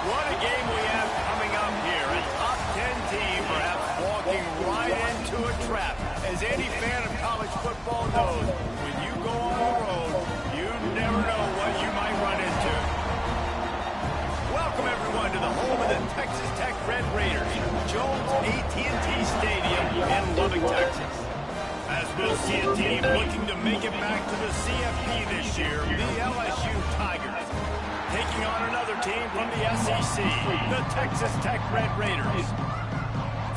What a game we have coming up here. A top 10 team perhaps walking right into a trap. As any fan of college football knows, when you go on the road, you never know what you might run into. Welcome, everyone, to the home of the Texas Tech Red Raiders, Jones AT&T Stadium in Lubbock, Texas. As we'll see a team looking to make it back to the CFP this year, the LSU Tigers. Taking on another team from the SEC, the Texas Tech Red Raiders.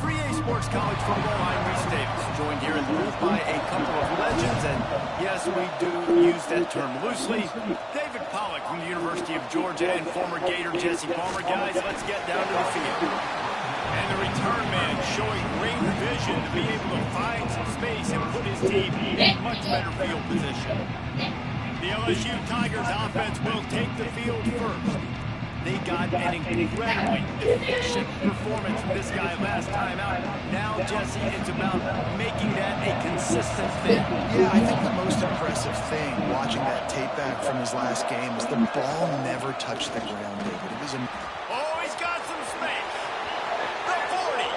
3A Sports College Football, I'm Reese Davis, joined here in the booth by a couple of legends, and yes, we do use that term loosely. David Pollack from the University of Georgia and former Gator Jesse Palmer. Guys, let's get down to the field. And the return man showing great vision to be able to find some space and put his team in much better field position. The LSU Tigers offense will take the field first. They got an incredibly efficient performance from this guy last time out. Now, Jesse, it's about making that a consistent thing. Yeah, I think the most impressive thing watching that tape back from his last game is the ball never touched the ground, David. It was Oh, he's got some space. The 40.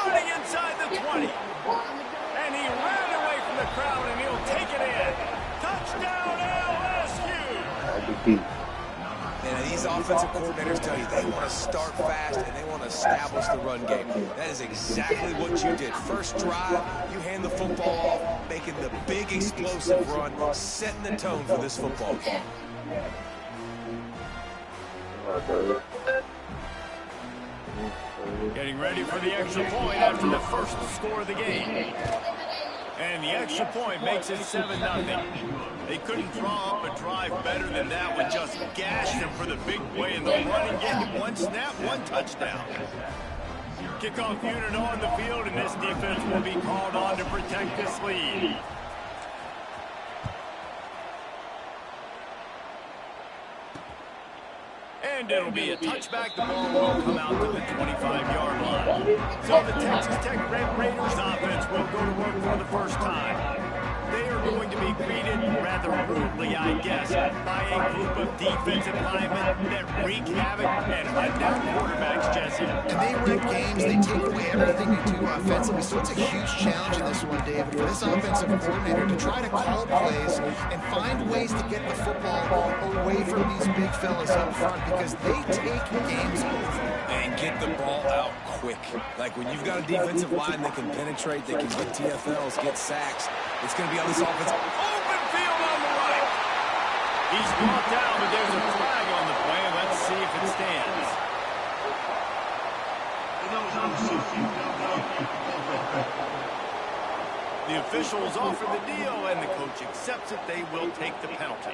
Running inside the 20. And he ran away from the crowd, and he'll take it in. Touchdown, LSU! And these offensive coordinators tell you they want to start fast and they want to establish the run game. That is exactly what you did. First drive, you hand the football off, making the big explosive run, setting the tone for this football game. Getting ready for the extra point after the first score of the game. And the extra point makes it 7-0. They couldn't draw up a drive better than that with just gash them for the big play in the running game. One snap, one touchdown. Kickoff unit on the field, and this defense will be called on to protect this lead. And it'll be a touchback. The ball will come out to the 25-yard line. So the Texas Tech Red Raiders offense will go to work for the first time. They are going to be greeted rather rudely, I guess, by a group of defensive linemen that wreak havoc and hunt down quarterbacks, Jesse. And they wreck games. They take away everything they do offensively. So it's a huge challenge in this one, David, for this offensive coordinator to try to call plays and find ways to get the football away from these big fellas up front because they take games over. And get the ball out quick. Like when you've got a defensive line that can penetrate, they can get TFLs, get sacks, it's going to be on this offense. Open field on the right. He's brought down, but there's a flag on the play. Let's see if it stands. The officials offer the deal, and the coach accepts it. They will take the penalty.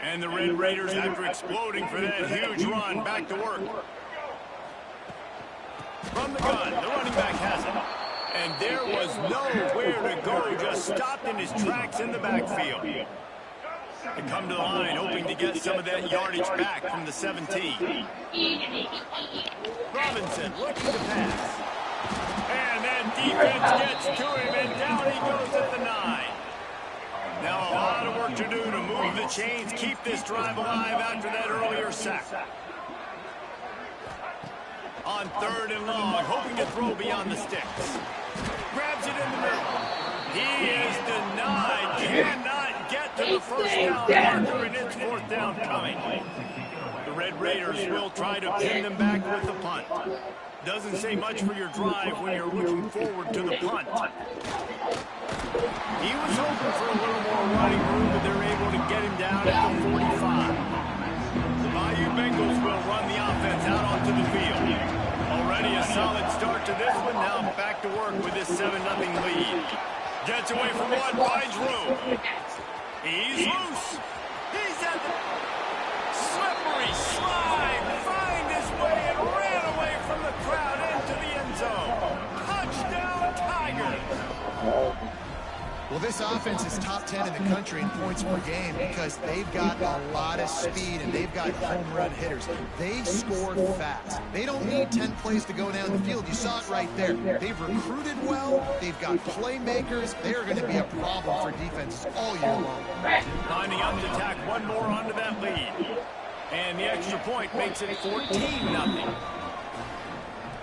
And the Red Raiders, after exploding for that huge run, back to work. From the gun, the running back has it. And there was nowhere to go, just stopped in his tracks in the backfield. To come to the line, hoping to get some of that yardage back from the 17. Robinson looking to pass. And that defense gets to him, and down he goes at the 9. Now a lot of work to do to move the chains, keep this drive alive after that earlier sack. On 3rd and long, hoping to throw beyond the sticks. Grabs it in the middle. He is denied. Cannot get to the first down marker, and it's 4th down coming. The Red Raiders will try to pin them back with the punt. Doesn't say much for your drive when you're looking forward to the punt. He was hoping for a little more running room, but they're able to get him down at the 45. The Bayou Bengals will run the offense out onto the field. Already a solid start to this one. Now back to work with this 7-0 lead. Gets away from one, finds room. He's loose. He's at the slippery slide. Find his way and ran away from the crowd into the end zone. Touchdown, Tigers. Well, this offense is top 10 in the country in points per game because they've got a lot of speed and they've got home run hitters. They score fast. They don't need 10 plays to go down the field. You saw it right there. They've recruited well. They've got playmakers. They are going to be a problem for defenses all year long. Lining up to tack one more onto that lead. And the extra point makes it 14-0.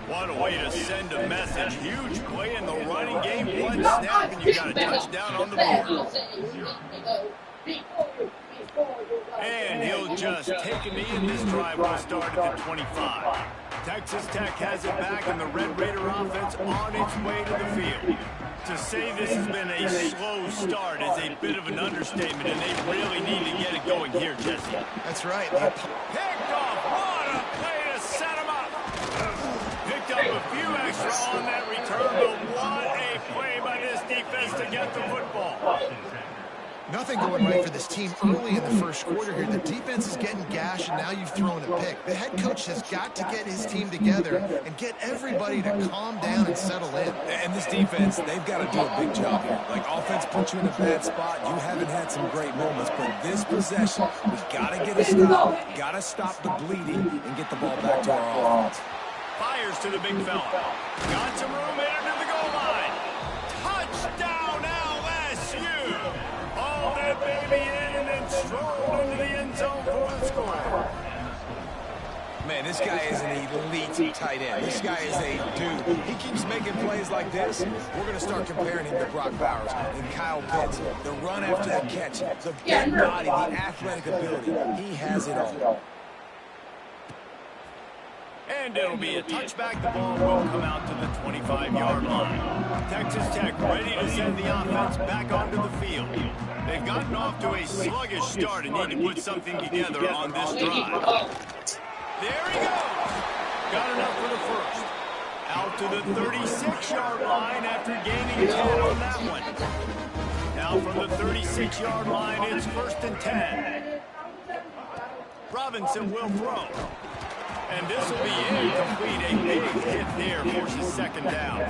What a way to send a message. Huge play in the running game. One snap and you got a touchdown on the board. And he'll just take a knee, and this drive will start at the 25. Texas Tech has it back, and the Red Raider offense on its way to the field. To say this has been a slow start is a bit of an understatement, and they really need to get it going here, Jesse. That's right. Picked off. What a play to set him up. Picked up a few extra on that return, but what a play by this defense to get the football. Nothing going right for this team early in the first quarter here. The defense is getting gashed, and now you've thrown a pick. The head coach has got to get his team together and get everybody to calm down and settle in. And this defense, they've got to do a big job here. Like, offense put you in a bad spot. You haven't had some great moments, but this possession, we got to get a stop, got to stop the bleeding, and get the ball back to our offense. Fires to the big fella. Got some room in to the goal line. Touchdown, LSU. Hauled that baby in and then strolled into the end zone for the score. Man, this guy is an elite tight end. This guy is a dude. He keeps making plays like this. We're going to start comparing him to Brock Bowers and Kyle Pitts. The run after the catch, the big body, the athletic ability. He has it all. And it'll be a touchback. The ball will come out to the 25-yard line. Texas Tech ready to send the offense back onto the field. They've gotten off to a sluggish start and need to put something together on this drive. There he goes. Got enough for the first. Out to the 36-yard line after gaining 10 on that one. Now from the 36-yard line, it's 1st and 10. Robinson will throw. And this will be incomplete. A big hit there forces second down.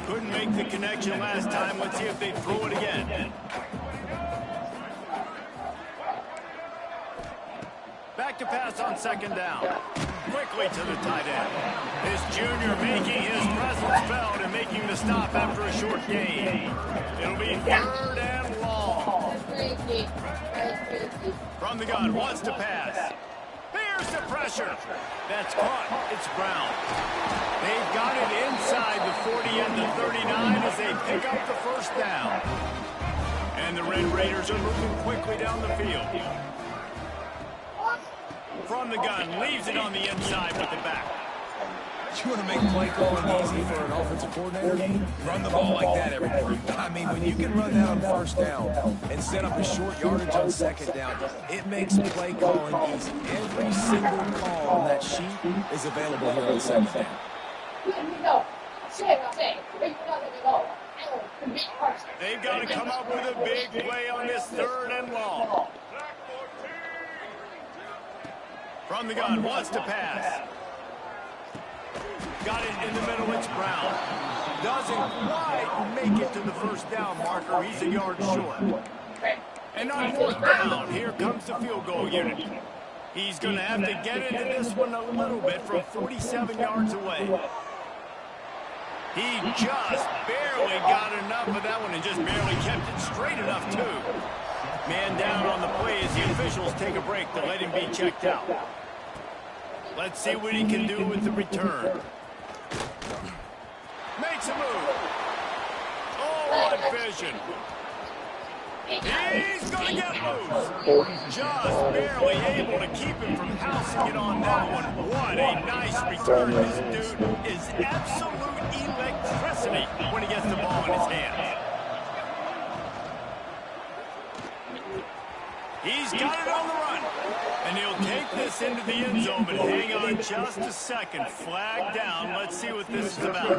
Couldn't make the connection last time. Let's see if they throw it again. Back to pass on second down. Quickly to the tight end. This junior making his presence felt and making the stop after a short gain. It'll be 3rd and long. From the gun, wants to pass. Here's the pressure. That's caught. It's Brown. They've got it inside the 40 and the 39 as they pick up the first down. And the Red Raiders are moving quickly down the field. From the gun, leaves it on the inside with the back. You want to make play calling easy for an offensive coordinator? Run the ball like that every day. I mean, when you can run that on first down and set up a short yardage on second down, it makes play calling easy. Every single call on that sheet is available here on second down. They've got to come up with a big play on this 3rd and long. From the gun, wants to pass. Got it in the middle, it's Brown. Doesn't quite make it to the first down marker. He's a yard short. And on 4th down, here comes the field goal unit. He's going to have to get into this one a little bit from 47 yards away. He just barely got enough of that one and just barely kept it straight enough, too. Man down on the play as the officials take a break to let him be checked out. Let's see what he can do with the return. Makes a move. Oh, what vision. He's going to get loose. Just barely able to keep him from housing it on that one. What a nice return. This dude is absolute electricity when he gets the ball in his hands. He's got it on the run. And he'll take this into the end zone, but hang on just a second. Flag down. Let's see what this is about.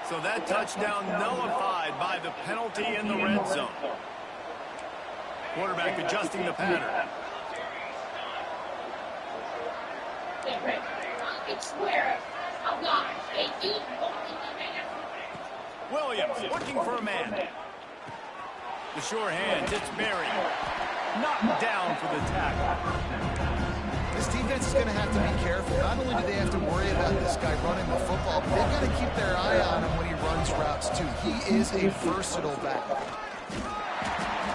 So that touchdown nullified by the penalty in the red zone. Quarterback adjusting the pattern. Williams looking for a man. The sure hands, it's Berry. Knocked down for the tackle. This defense is going to have to be careful. Not only do they have to worry about this guy running the football, but they've got to keep their eye on him when he runs routes, too. He is a versatile back.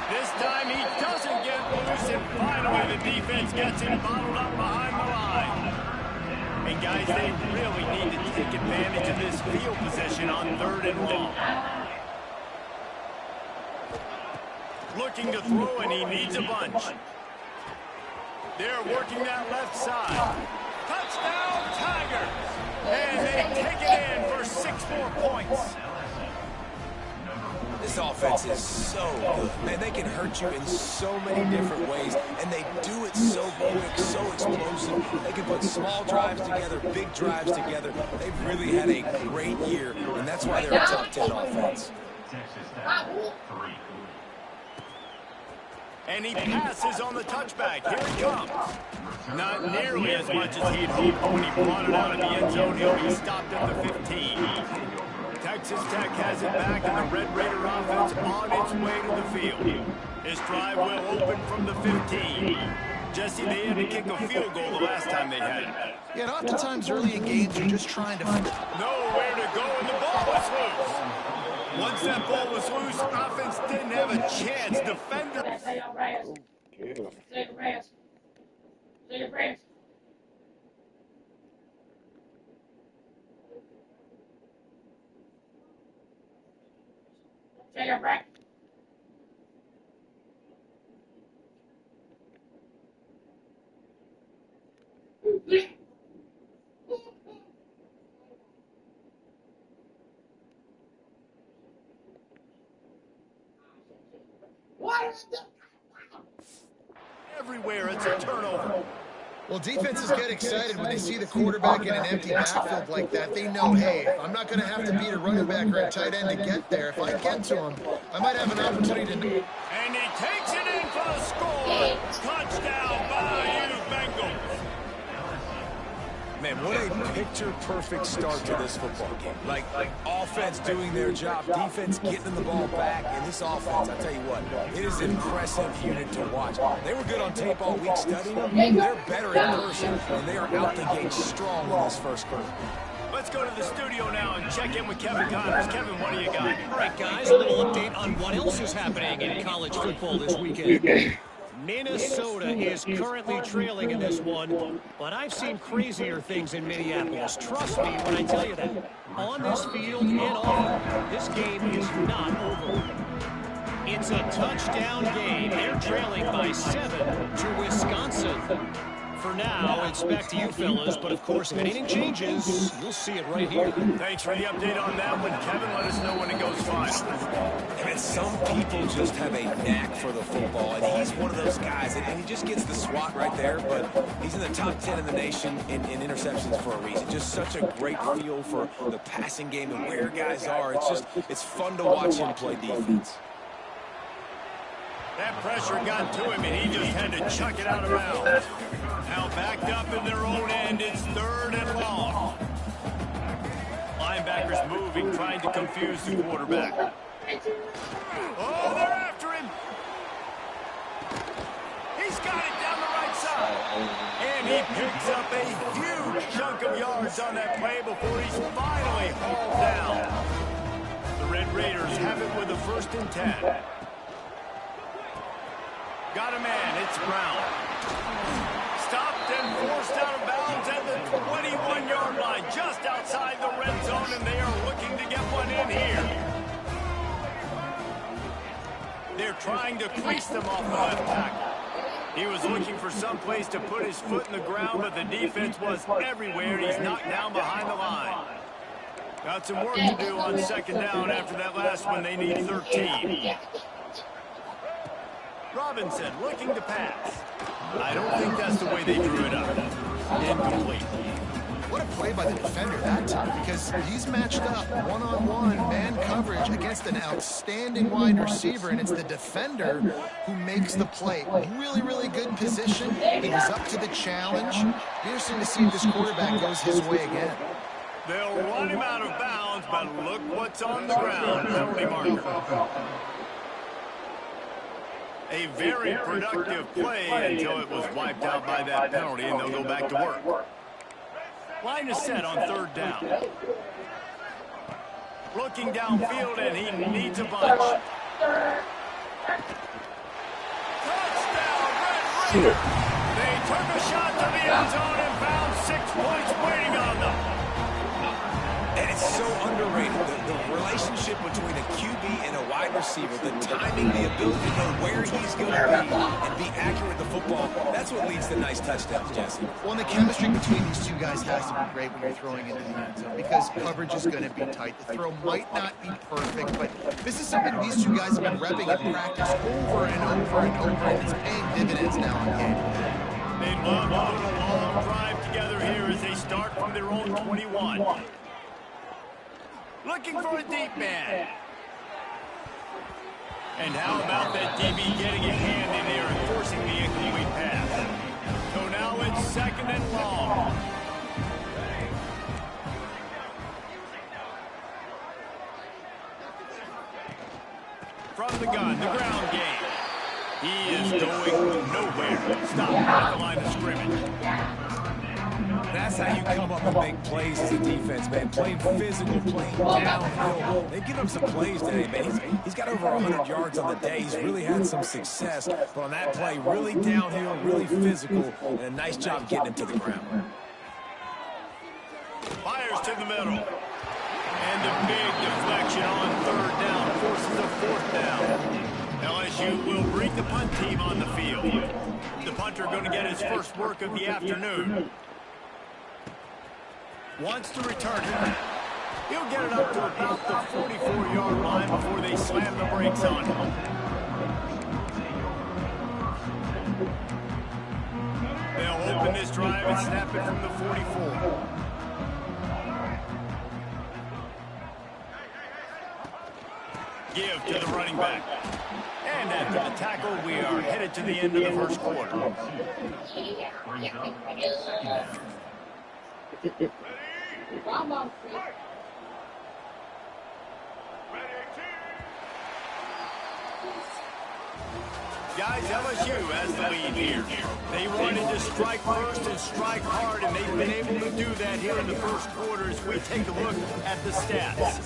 This time he doesn't get loose, and finally the defense gets him bottled up behind the line. And guys, they really need to take advantage of this field position on 3rd and long. Looking to throw, and he needs a bunch. They're working that left side. Touchdown, Tigers! And they take it in for 6 more points. This offense is so good. Man, they can hurt you in so many different ways, and they do it so quick, so explosive. They can put small drives together, big drives together. They've really had a great year, and that's why they're a top 10 offense. And he passes on the touchback. Here he comes. Not nearly as much as he'd hoped when he brought it out of the end zone. He'll be stopped at the 15. Texas Tech has it back, and the Red Raider offense on its way to the field. His drive will open from the 15. Jesse, they had to kick a field goal the last time they had it. Yeah, and oftentimes early in games, you're just trying to... Nowhere to go, and the ball was loose. Once that ball was loose, offense didn't have a chance. Defender... Everywhere, it's a turnover. Well, defenses get excited when they see the quarterback in an empty backfield like that. They know, hey, I'm not going to have to beat a running back or a tight end to get there. If I get to him, I might have an opportunity to... And he takes it in for the score. Touchdown by you, Bengals. Man, what a picture-perfect start to this football game. Like offense doing their job, defense getting the ball back, and this offense, I tell you what, it is an impressive unit to watch. They were good on tape all week studying them. They're better in person, and they are out the gate strong in this first quarter. Let's go to the studio now and check in with Kevin Connors. Kevin, what do you got? All right, guys, a little update on what else is happening in college football this weekend. Minnesota is currently trailing in this one, but I've seen crazier things in Minneapolis. Trust me when I tell you that. On this field and off, this game is not over. It's a touchdown game. They're trailing by 7 to Wisconsin. For now, it's back to you fellas, but of course, if anything changes, you'll see it right here. Thanks for the update on that one, Kevin. Let us know when it goes final. And some people just have a knack for the football, and he's one of those guys, and he just gets the swat right there, but he's in the top 10 in the nation in interceptions for a reason. Just such a great feel for the passing game and where guys are. It's fun to watch him play defense. That pressure got to him, and he just had to chuck it out of bounds. Now backed up in their own end, it's 3rd and long. Linebackers moving, trying to confuse the quarterback. Oh, they're after him. He's got it down the right side. And he picks up a huge chunk of yards on that play before he's finally hauled down. The Red Raiders have it with a 1st and 10. Got a man, it's Brown. Stopped and forced out of bounds at the 21-yard line, just outside the red zone, and they are looking to get one in here. They're trying to crease them off the left tackle. He was looking for some place to put his foot in the ground, but the defense was everywhere. He's knocked down behind the line. Got some work to do on second down after that last one. They need 13. Robinson looking to pass. I don't think that's the way they drew it up. Incomplete. What a play by the defender that time, because he's matched up one-on-one man coverage against an outstanding wide receiver, and it's the defender who makes the play. Really, really good position. He was up to the challenge. Interesting to see if this quarterback goes his way again. They'll run him out of bounds, but look what's on the ground. Penalty marker. A very productive play until it was wiped out by that penalty, and they'll go back to work. Line is set on third down. Looking downfield, and he needs a bunch. Touchdown, Red Raiders! They took a shot to the end zone and found 6 points waiting on them. And it's so underrated, the relationship between a QB and a wide receiver, the timing, the ability to know where he's going to be and be accurate with the football, that's what leads to nice touchdowns, Jesse. Well, and the chemistry between these two guys has to be great when you're throwing into the end zone, because coverage is going to be tight. The throw might not be perfect, but this is something these two guys have been repping in practice over and over and over, and it's paying dividends now on game. They love a little long drive together here as they start from their own 21. Looking for a deep man. And how about that DB getting a hand in there and forcing the incomplete pass? So now it's second and long. From the gun, the ground game. He is going nowhere. Stop at the line of scrimmage. That's how you come up and make plays as a defense, man. Playing physical, playing downhill. They've given him some plays today, man. He's got over 100 yards on the day. He's really had some success. But on that play, really downhill, really physical, and a nice job getting him to the ground. Fires to the middle. And a big deflection on third down. Forces a fourth down. LSU will bring the punt team on the field. The punter going to get his first work of the afternoon. Wants to return it. He'll get it up to about the 44-yard line before they slam the brakes on him. They'll open this drive and snap it from the 44. Give to the running back. And after the tackle, we are headed to the end of the first quarter. Guys, LSU has the lead here. They wanted to strike first and strike hard, and they've been able to do that here in the first quarter as we take a look at the stats.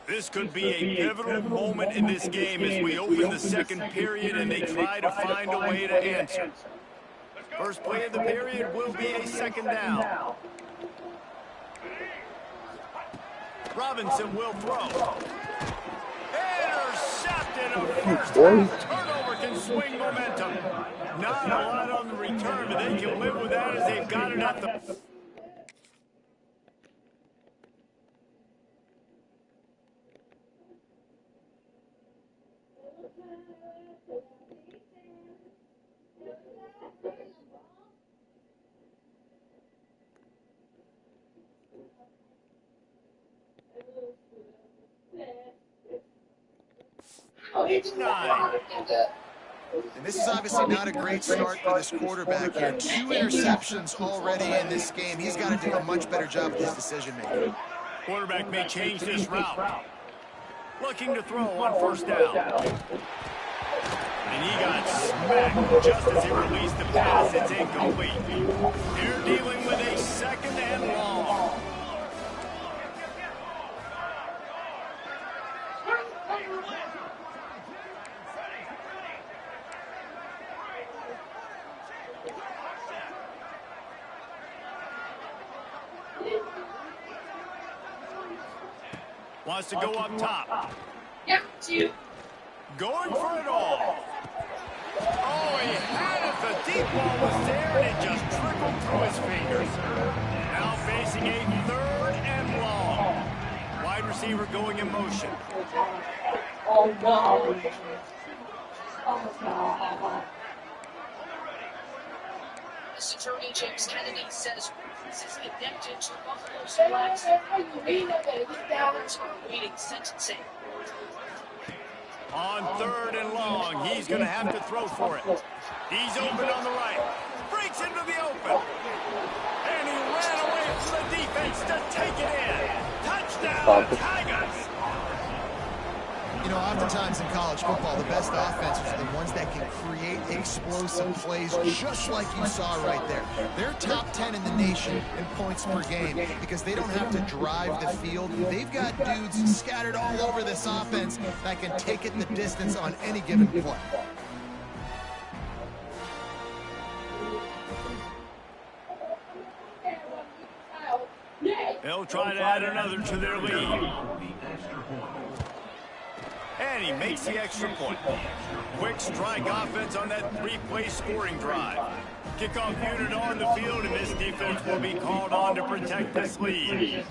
This could be a pivotal moment in this game as we open the second period and they try to find a way to answer. First play of the period will be a second down. Robinson will throw. Intercepted. A first half turnover can swing momentum. Not a lot on the return, but they can live with that as they've got it at the... It's 9. And this is obviously not a great start for this quarterback here. 2 interceptions already in this game. He's got to do a much better job with his decision-making. Quarterback may change this route. Looking to throw on first down. And he got smacked just as he released the pass. It's incomplete. They're dealing with a second and long. Wants to go up top. Yeah, 2. Going for it all. Oh, he had it. The deep ball was there, and it just trickled through his fingers. Now facing a 3rd and long. Wide receiver going in motion. Oh, no. Oh, no. This attorney James Kennedy says this is connected to Buffalo's flags and awaiting sentencing. On 3rd and long, he's going to have to throw for it. He's open on the right. Breaks into the open. And he ran away from the defense to take it in. Touchdown, Tigers! You know, oftentimes in college football, the best offenses are the ones that can create explosive plays, just like you saw right there. They're top 10 in the nation in points per game because they don't have to drive the field. They've got dudes scattered all over this offense that can take it the distance on any given play. They'll try to add another to their lead. And he makes the extra point. Quick strike offense on that 3-play scoring drive. Kickoff unit on the field, and this defense will be called on to protect this lead.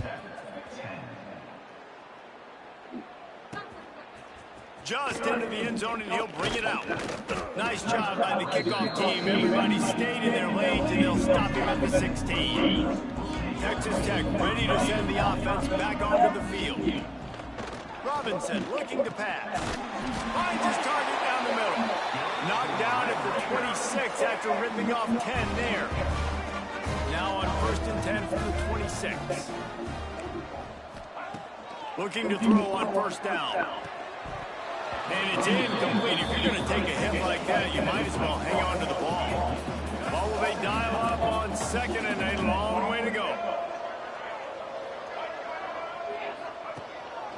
Just into the end zone, and he'll bring it out. Nice job by the kickoff team. Everybody stayed in their lanes, and they'll stop him at the 16. Texas Tech ready to send the offense back onto the field. Robinson looking to pass. Finds his target down the middle. Knocked down at the 26 after ripping off 10 there. Now on 1st and 10 from the 26. Looking to throw on 1st down. And it's incomplete. If you're going to take a hit like that, you might as well hang on to the ball. Well, will they dial up on 2nd and a long way to go?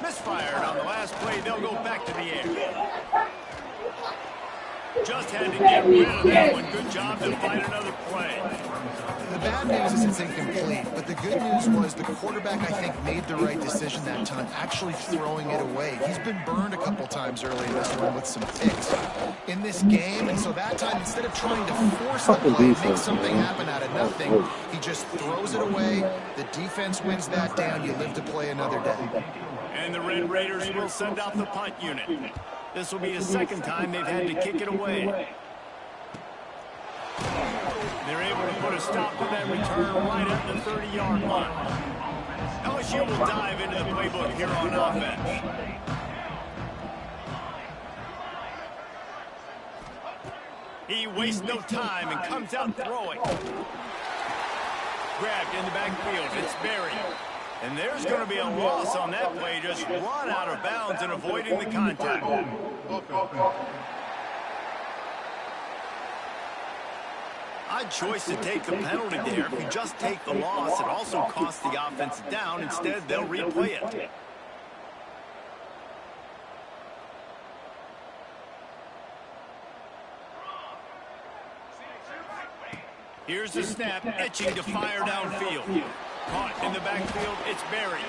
Misfired on the last play. They'll go back to the air. Just had to get rid of that one. Good job to find another play. The bad news is it's incomplete, but the good news was the quarterback, I think, made the right decision that time, actually throwing it away. He's been burned a couple times early in this one with some picks in this game, and so that time, instead of trying to force the play, make something happen out of nothing, he just throws it away. The defense wins that down. You live to play another day. And the Red Raiders will send out the punt unit. This will be the 2nd time they've had to kick it away. They're able to put a stop to that return right at the 30-yard line. LSU will dive into the playbook here on offense. He wastes no time and comes out throwing. Grabbed in the backfield. It's Berry. And there's going to be a loss on that play. Just run out of bounds and avoiding the contact. Odd choice to take the penalty there. If you just take the loss, it also costs the offense down. Instead, they'll replay it. Here's the snap, itching to fire downfield. Caught in the backfield, it's Berry.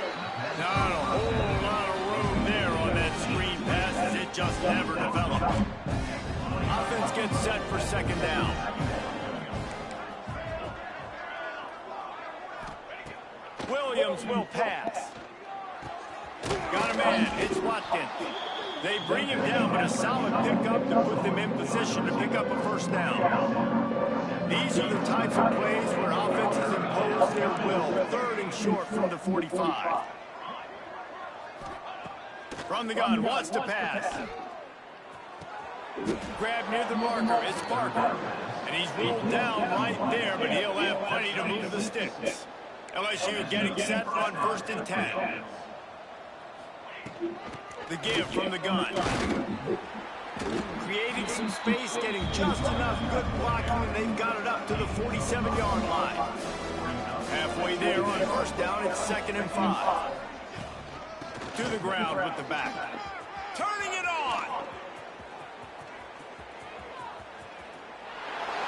Not a whole lot of room there on that screen pass as it just never developed. Offense gets set for 2nd down. Williams will pass. Got a man, it's Watkins. They bring him down, but a solid pickup to put them in position to pick up a 1st down. These are the types of plays where offenses impose their will. 3rd and short from the 45. From the gun, wants to pass. Grab near the marker, it's Parker. And he's rolled down right there, but he'll have plenty to move the sticks. LSU getting set on 1st and 10. The give from the gun. Creating some space, getting just enough good blocking, and they've got it up to the 47-yard line. Halfway there on 1st down, it's 2nd and 5. To the ground with the back. Turning it on.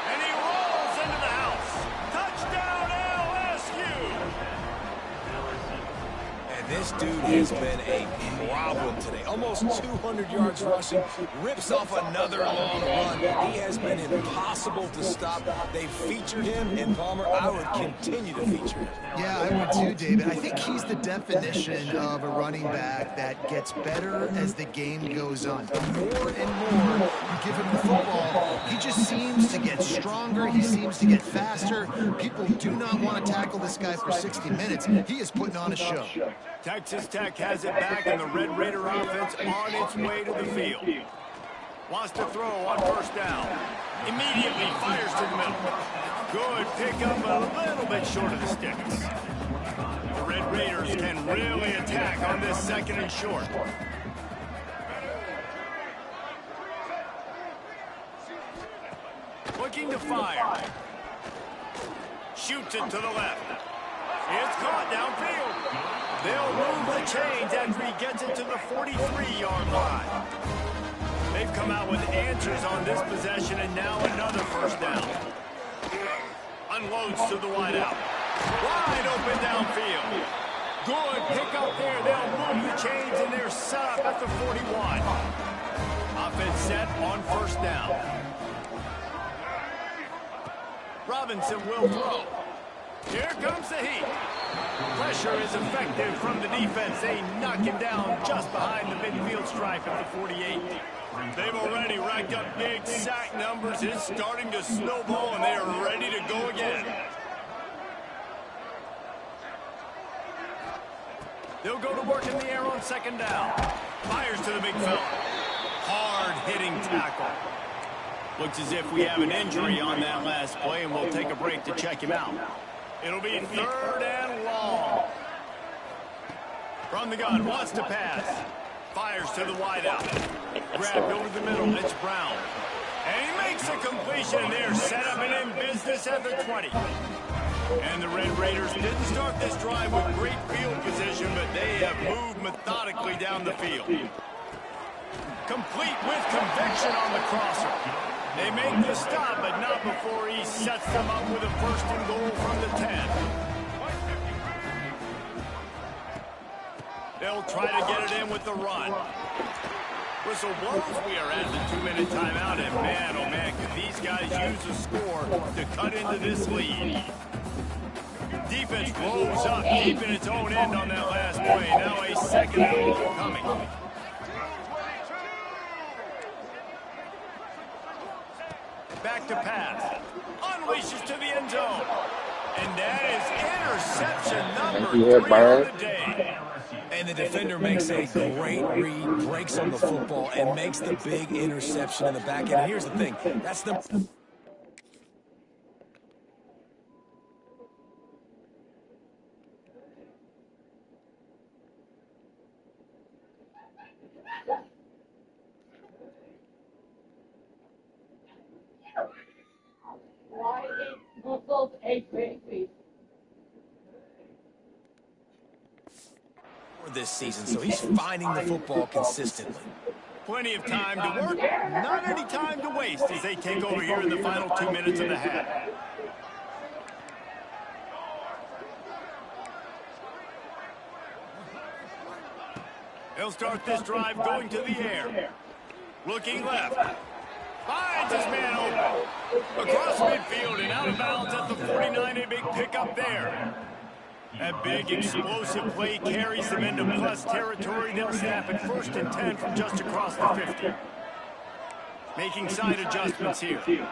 And he rolls into the house. Touchdown, LSU. And this This dude has been a problem today. Almost 200 yards rushing, rips off another long run. He has been impossible to stop. They've featured him, and Palmer, I would continue to feature him. Yeah, I would too, David. I think he's the definition of a running back that gets better as the game goes on. The more and more you give him the football, he just seems to get stronger. He seems to get faster. People do not want to tackle this guy for 60 minutes. He is putting on a show. Texas Tech has it back, and the Red Raider offense on its way to the field. Wants to throw on first down. Immediately fires to the middle. Good pickup, a little bit short of the sticks. The Red Raiders can really attack on this second and short. Looking to fire. Shoots it to the left. It's caught downfield. They'll move the chains after he gets it to the 43-yard line. They've come out with answers on this possession, and now another first down. Unloads to the wideout. Wide open downfield. Good pickup there. They'll move the chains, and they're set up at the 41. Offense set on first down. Robinson will throw. Here comes the heat. Pressure is effective from the defense. They knock him down just behind the midfield stripe at the 48. They've already racked up big sack numbers. It's starting to snowball, and they are ready to go again. They'll go to work in the air on second down. Fires to the big fella. Hard-hitting tackle. Looks as if we have an injury on that last play, and we'll take a break to check him out. It'll be third and long. From the gun, wants to pass. Fires to the wideout. Grabbed over the middle, it's Brown. And he makes a completion. They're set up and in business at the 20. And the Red Raiders didn't start this drive with great field position, but they have moved methodically down the field. Complete with conviction on the crosser. They make the stop, but not before he sets them up with a first and goal from the 10. They'll try to get it in with the run. Whistle blows. We are at the 2-minute timeout, and man, oh man, could these guys use a score to cut into this lead. Defense blows up deep in its own end on that last play. Now a second and goal coming. Back to pass. Unleashes to the end zone. And that is interception number 3 of the day. And the defender makes a great read, breaks on the football, and makes the big interception in the back end. And here's the thing. That's the... Why eat muscles a baby? this season, so he's finding the football consistently. Plenty of time to work, not any time to waste as they take over here in the final 2 minutes of the half. He'll start this drive going to the air. Looking left. Finds his man open. Across midfield and out of bounds at the 49. A big pickup there. That big explosive play carries them into plus territory. They'll snap it 1st and 10 from just across the 50. Making side adjustments here.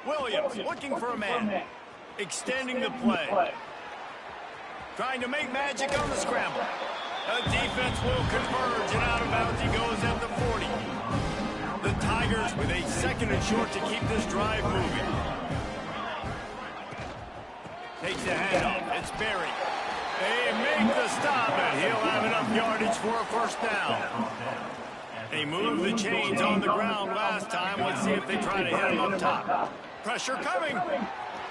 Williams looking for a man. Extending the play. Trying to make magic on the scramble. The defense will converge, and out of bounds he goes at the 40. The Tigers with a 2nd and short to keep this drive moving. Takes the handoff. It's Berry. They make the stop, and he'll have enough yardage for a 1st down. They moved the chains on the ground last time. Let's see if they try to hit him up top. Pressure coming.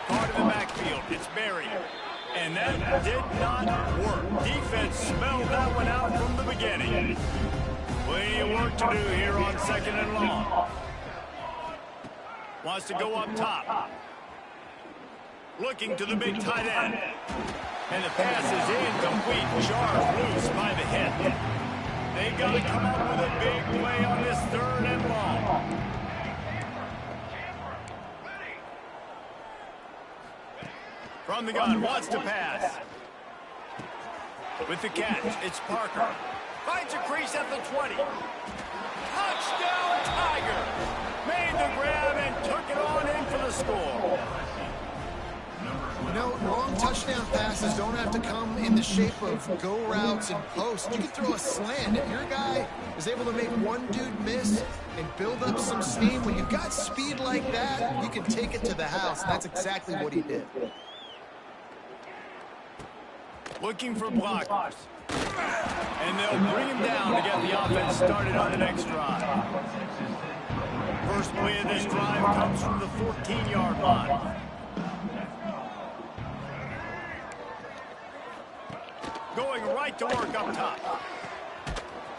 Part of the backfield. It's Berry. And that did not work. Defense smelled that one out from the beginning. Plenty of work to do here on 2nd and long. Wants to go up top. Looking to the big tight end. And the pass is incomplete. Jarred loose by the hit. They've got to come up with a big play on this 3rd and long. From the gun, wants to pass. With the catch, it's Parker. Finds a crease at the 20. Touchdown, Tiger! Made the grab and took it on in for the score. You know, long touchdown passes don't have to come in the shape of go routes and posts. You can throw a slant. If your guy is able to make one dude miss and build up some steam, when you've got speed like that, you can take it to the house, and that's exactly what he did. Looking for blockers. And they'll bring him down to get the offense started on the next drive. First play of this drive comes from the 14-yard line. Going right to work up top.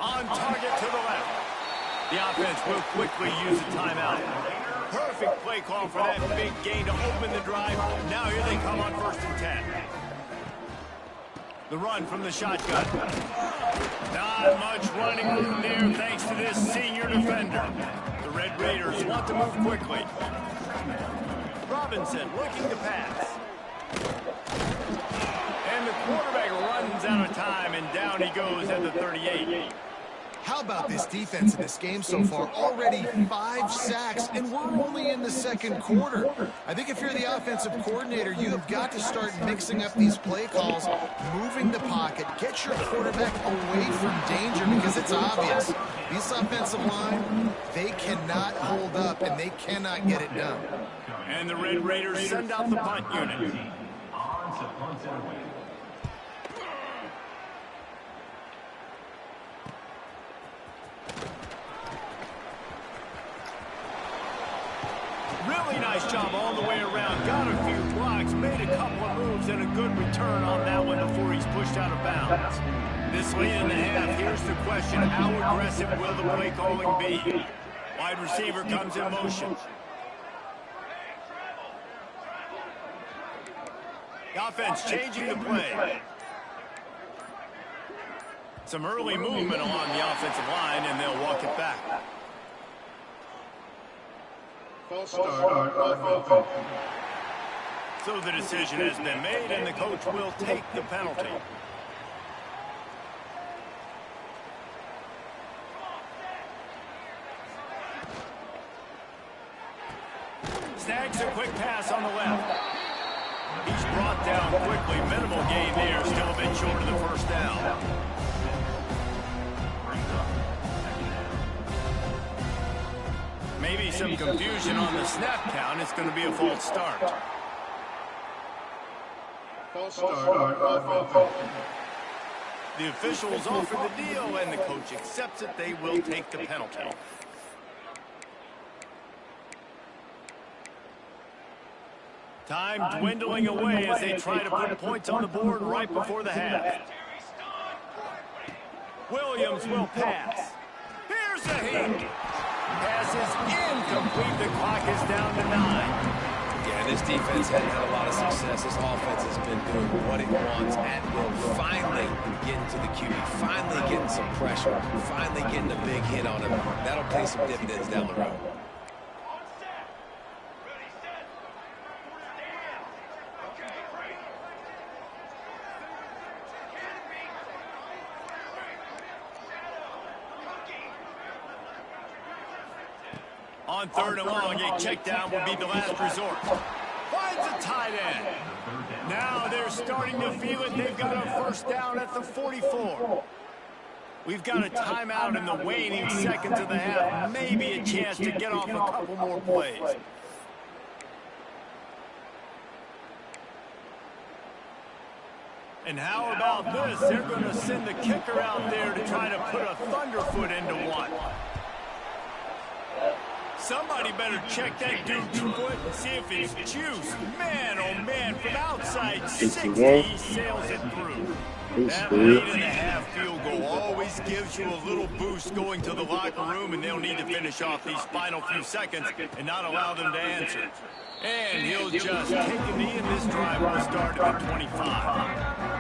On target to the left. The offense will quickly use a timeout. Perfect play call for that big gain to open the drive. Now here they come on 1st and 10. The run from the shotgun. Not much running room there thanks to this senior defender. The Red Raiders want to move quickly. Robinson looking to pass. And the quarterback runs out of time, and down he goes at the 38. How about this defense in this game so far? Already 5 sacks, and we're only in the 2nd quarter. I think if you're the offensive coordinator, you have got to start mixing up these play calls, moving the pocket, get your quarterback away from danger, because it's obvious. This offensive line, they cannot hold up, and they cannot get it done. And the Red Raiders send out the punt unit. Really nice job all the way around. Got a few blocks, made a couple of moves, and a good return on that one before he's pushed out of bounds. This late in the half, here's the question. How aggressive will the play calling be? Wide receiver comes in motion. The offense changing the play. Some early movement along the offensive line, and they'll walk it back. False start. So the decision has been made, and the coach will take the penalty. Snags a quick pass on the left. He's brought down quickly. Minimal gain there, still a bit short of the 1st down. Maybe some confusion on the snap count. It's going to be a false start. False start. The officials offer the deal, and the coach accepts it. They will take the penalty. Time dwindling away as they try to put points on the board right before the half. Williams will pass. Here's a hit. Pass is incomplete. The clock is down to 9. Yeah, this defense hasn't had a lot of success. This offense has been doing what it wants and will finally get into the QB. Finally getting some pressure. Finally getting a big hit on him. That'll pay some dividends down the road. On 3rd and long, a check down will be the last resort. Finds a tight end. Now they're starting to feel it. They've got a 1st down at the 44. We've got a timeout in the waning seconds of the half. Maybe a chance to get off a couple more plays. And how about this? They're going to send the kicker out there to try to put a thunderfoot into one. Somebody better check that dude's foot and see if it's juice. Man, oh man, from outside 60, he sails it through. That late-in-the-half field goal always gives you a little boost going to the locker room, and they'll need to finish off these final few seconds and not allow them to answer. And he'll just take a knee, and this drive will start at the 25.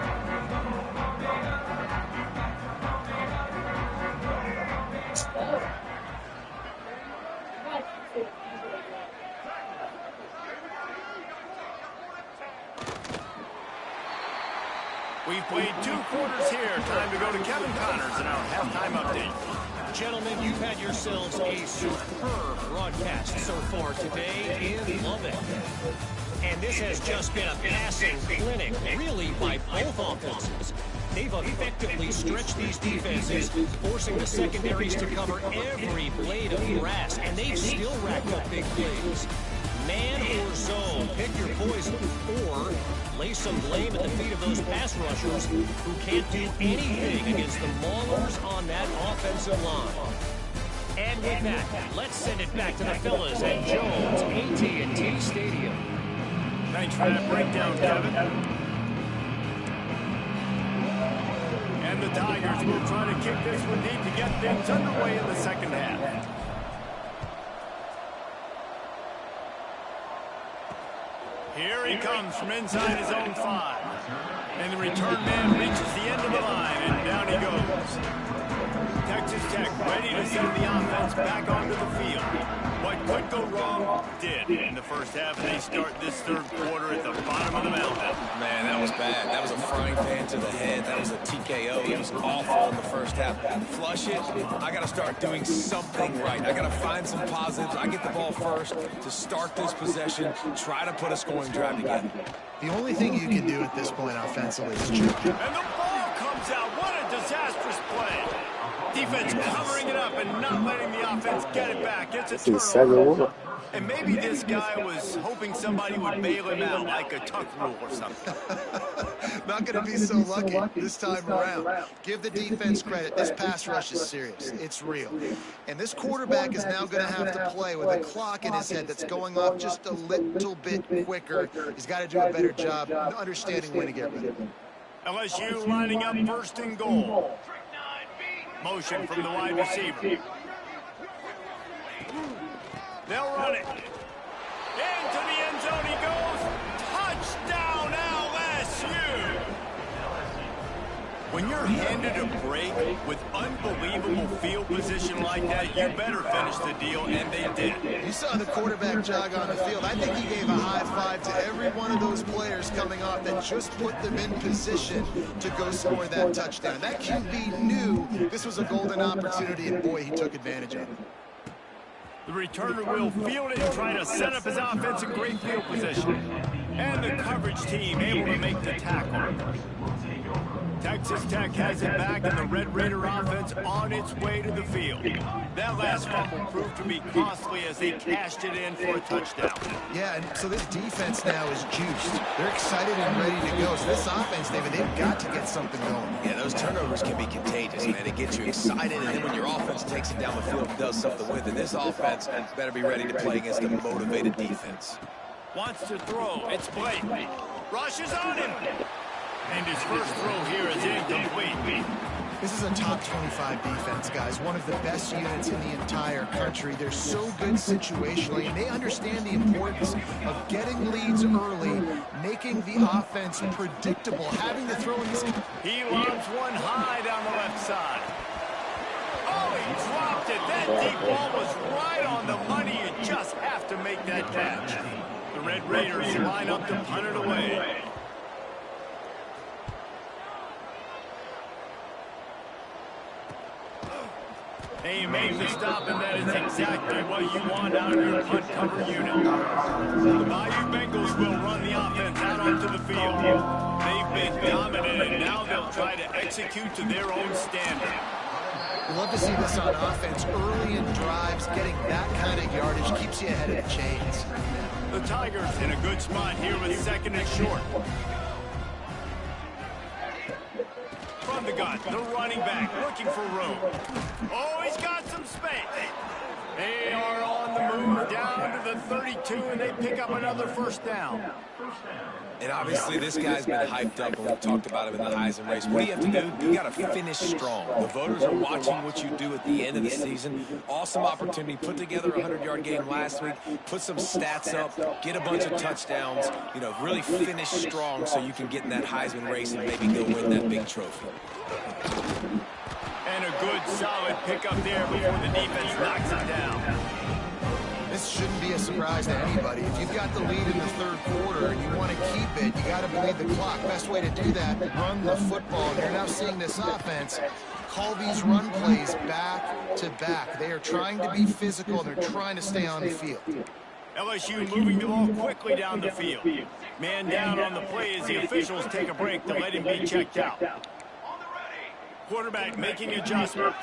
We've played 2 quarters here. Time to go to Kevin Connors in our halftime update. Gentlemen, you've had yourselves a superb broadcast so far today in Lubbock. And this has just been a passing clinic, really, by both offenses. They've effectively stretched these defenses, forcing the secondaries to cover every blade of grass, and they've still racked up big plays. Man or zone, pick your poison, or lay some blame at the feet of those pass rushers who can't do anything against the maulers on that offensive line. And with that, let's send it back to the fellas at Jones AT&T Stadium. Thanks for that breakdown, Kevin. And the Tigers will try to kick this one deep to get things underway in the second half. Here he comes from inside his own 5. And the return man reaches the end of the line, and down he goes. Texas Tech ready to send the offense back onto the field. What could go wrong did in the first half, and they start this third quarter at the bottom of the mountain. Man, that was bad. That was a frying pan to the head. That was a TKO. It was awful in the first half. Flush it. I got to start doing something right. I got to find some positives. I get the ball first to start this possession, try to put a scoring drive together. The only thing you can do at this point offensively is jump. And the ball comes out. What a disastrous play. Defense covering it up and not letting the offense get it back. It's a turnover. And maybe this guy was hoping somebody would bail him out like a tuck rule or something. Not going to be so lucky this time around. Give the defense credit. This pass rush is serious. It's real. And this quarterback is now going to have to play with a clock in his head that's going off just a little bit quicker. He's got to do a better job understanding when to get rid of him. LSU lining up first and goal. Motion from the wide receiver. They'll run it. Into the end zone he goes. Touchdown, LSU! When you're handed a break with unbelievable field position like that, you better finish the deal, and they did. You saw the quarterback jog on the field. I think he gave a high five to every one of those players coming off that just put them in position to go score that touchdown. That QB knew this was a golden opportunity, and boy, he took advantage of it. The returner will field it and try to set up his offense in great field position. And the coverage team able to make the tackle. Texas Tech has it back, and the Red Raider offense on its way to the field. That last fumble proved to be costly as they cashed it in for a touchdown. Yeah, and so this defense now is juiced. They're excited and ready to go. So this offense, David, they've got to get something going. Yeah, those turnovers can be contagious, man. It gets you excited, and then when your offense takes it down the field and does something with it, this offense better be ready to play against a motivated defense. Wants to throw. It's Blake. Rushes on him. And his first throw here is incomplete. This is a top 25 defense, guys. One of the best units in the entire country. They're so good situationally, and they understand the importance of getting leads early, making the offense predictable, having to throw in these... He lobs one high down the left side. Oh, he dropped it. That deep ball was right on the money. You just have to make that catch. The Red Raiders line up to punt it away. Hey, you made the stop, and that is exactly what you want out of your punt cover unit. The Bayou Bengals will run the offense out onto the field. They've been dominant, and now they'll try to execute to their own standard. We love to see this on offense. Early in drives, getting that kind of yardage keeps you ahead of the chains. The Tigers in a good spot here with second and short. From the gun, the running back looking for room. Oh, he's got some space. They are on the move down to the 32, and they pick up another first down. And obviously this guy's been hyped up, and we've talked about him in the Heisman race. What do you have to do? You got to finish strong. The voters are watching what you do at the end of the season. Awesome opportunity. Put together a 100-yard game last week. Put some stats up. Get a bunch of touchdowns. You know, really finish strong so you can get in that Heisman race and maybe go win that big trophy. And a good, solid pickup there before the defense knocks it down. This shouldn't be a surprise to anybody. If you've got the lead in the third quarter and you want to keep it, you got to bleed the clock. Best way to do that, run the football. And you're now seeing this offense call these run plays back to back. They are trying to be physical. They're trying to stay on the field. LSU moving the ball quickly down the field. Man down on the play as the officials take a break to let him be checked out. Quarterback making adjustments.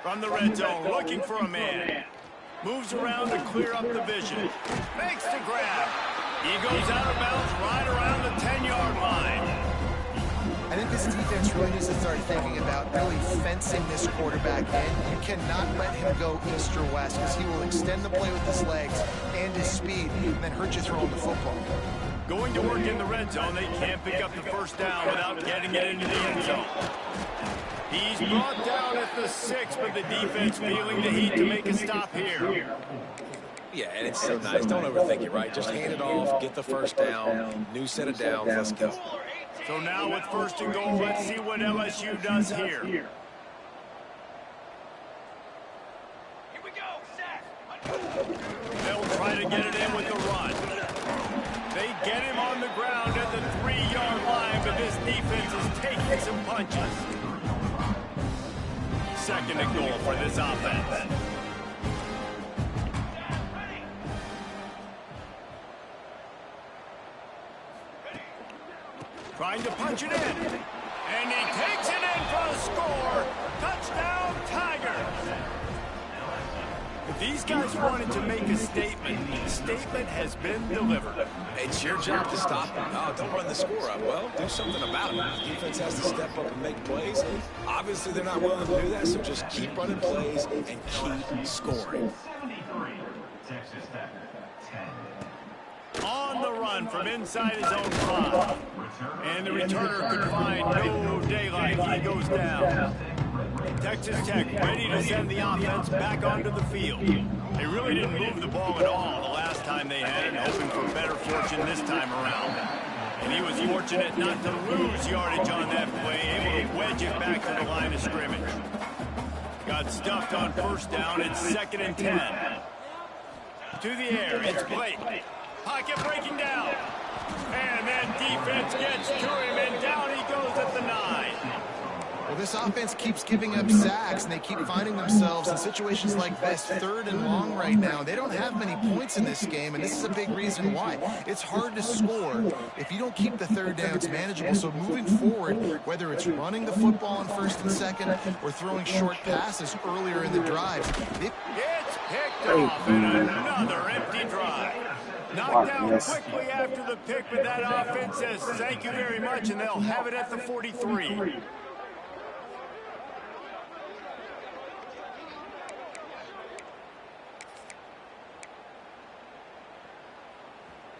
From the red zone, looking for a man. Moves around to clear up the vision. Makes the grab. He goes out of bounds right around the 10-yard line. I think this defense really needs to start thinking about really fencing this quarterback in. You cannot let him go east or west because he will extend the play with his legs and his speed and then hurt you throwing the football. Going to work in the red zone, they can't pick up the first down without getting it into the end zone. He's brought down at the 6, but the defense feeling the heat to make a stop here. Yeah, and it's so nice. Don't overthink it, right? Just hand it off, get the first down, new set of downs, let's go. So now with first and goal, let's see what LSU does here. Here we go, set. They'll try to get it in with the run. They get him on the ground at the 3-yard line, but this defense is taking some punches. Second and goal for this offense. Trying to punch it in. And he takes it in for a score. Touchdown, Tigers. If these guys wanted to make a statement, the statement has been delivered. It's your job to stop them. Oh, don't run the score up. Well, do something about it. The defense has to step up and make plays. Obviously, they're not willing to do that, so just keep running plays and keep scoring. On the run from inside his own 5. And the returner could find no daylight. He goes down. Texas Tech ready to send the offense back onto the field. They really didn't move the ball at all the last time they had it, hoping for better fortune this time around. And he was fortunate not to lose yardage on that play, able to wedge it back to the line of scrimmage. Got stuffed on first down. It's 2nd and 10. To the air, it's Blake. Pocket breaking down. And then defense gets to him, and down he goes at the 9. Well, this offense keeps giving up sacks, and they keep finding themselves in situations like this, 3rd and long right now. They don't have many points in this game, and this is a big reason why. It's hard to score if you don't keep the third downs manageable. So moving forward, whether it's running the football on 1st and 2nd or throwing short passes earlier in the drives. It's picked off, and another empty drive. Knocked down quickly after the pick, but that offense says thank you very much, and they'll have it at the 43.